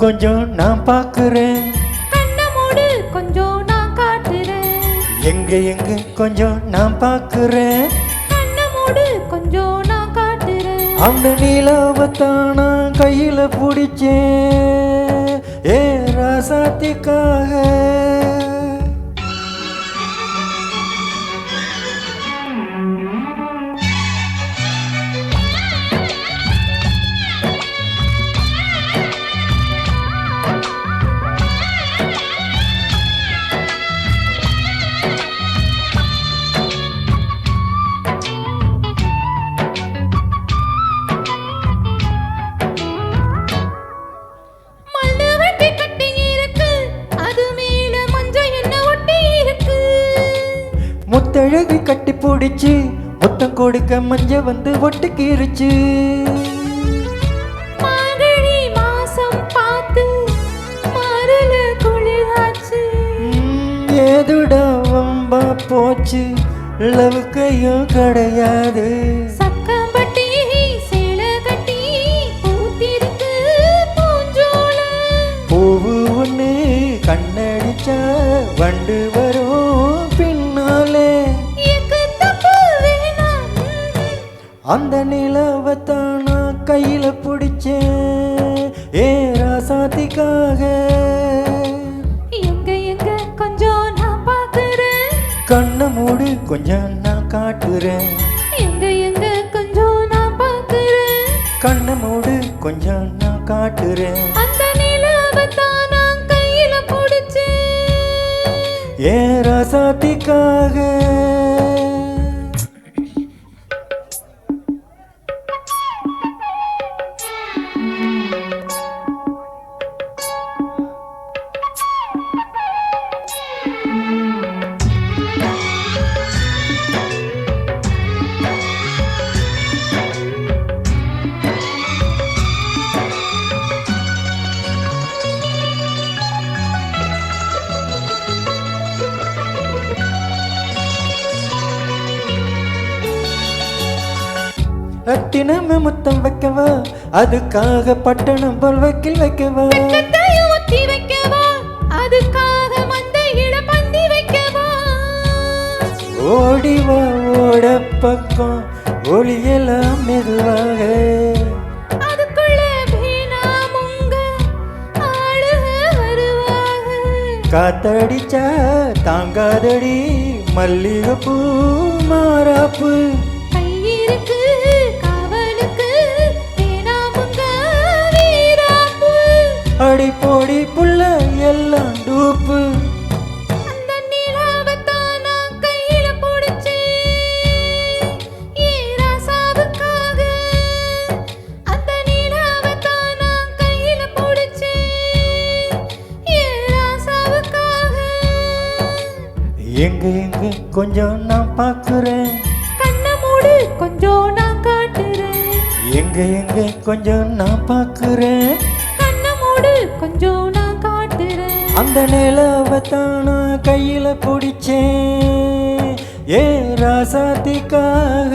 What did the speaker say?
கொஞ்சம் நான் பார்க்கிறேன். கண்ண மூடு கொஞ்சம் நான் காட்டுறேன். எங்க எங்க கொஞ்சம் நான் பார்க்கிறேன். கண்ண மூடு கொஞ்சம் நான் காட்டுறேன். அந்த நிலாவத்தான் நான் கையில பிடிச்சேன். ஏ ராசாத்திக்காக. முத்தழகு கட்டி பிடிச்சு முத்தம் கொடுக்க மஞ்ச வந்து ஒட்டுக்கிருச்சு. மார்கழி மாசம் பார்த்து மாறல குளிராச்சு. ஏதுடா வம்பா போச்சு லவ் கையும் கிடையாது. சக்கம்பட்டி சேல கட்டி பூத்திருக்கு பூஞ்சோல. பூவு ஒண்ணு கண்ணடிச்சா வண்டு வரும் பின்னாலே. அந்த நிலவத்தான் நான் கையில பிடிச்சேன். ஏ ராசாத்திக்காக. எங்க எங்க கொஞ்சம் நான் பார்க்கிறேன். கண்ண மூடு கொஞ்சம் நான் காட்டுறேன். எங்க எங்க கொஞ்சம் நான் பார்க்கிறேன். கண்ண மூடு கொஞ்சம் நான் காட்டுறேன். அந்த நிலவத்தான் நான் கையில பிடிச்சேன். ஏ ராசாத்திக்காக. ரத்தினமே முத்தம் வைக்கவா அதுக்காக பட்டணம் போல் வைக்கில் வைக்கவா. ஊத்தி வைக்கவா அதுக்காக மந்தையிட பந்தி வைக்கவா. ஓடிவா ஓட பக்கம் ஒளியெல்லாம் மெதுவாக. அதுக்குள்ள வேணாமுங்க ஆளுக வருவாங்க. காத்தடிச்சா தாங்காதடி மல்லிகைப்பூ மாறாப்பு. கையிருக்கு காவலுக்கு வேணாமுங்க வீராப்பு. அடி போடி புள்ள எல்லாம் டூப்பு. அந்த நிலாவத்தான் நான் கையில பிடிச்சேன். ஏ ராசாவுக்காக. அந்த நிலாவத்தான் நான் கையில பிடிச்சேன். ஏ ராசாவுக்காக. எங்க எங்க கொஞ்சம் நான் பார்க்கிறேன். கண்ண மூடு கொஞ்சம் நான் காட்டுறேன். எங்க எங்க கொஞ்சம் நான் பார்க்கிறேன். கண்ண மூடு கொஞ்சம் நான் காட்டுறேன். அந்த நிலவத்தான் நான் கையில பிடிச்சேன். ஏ ராசாத்திக்காக.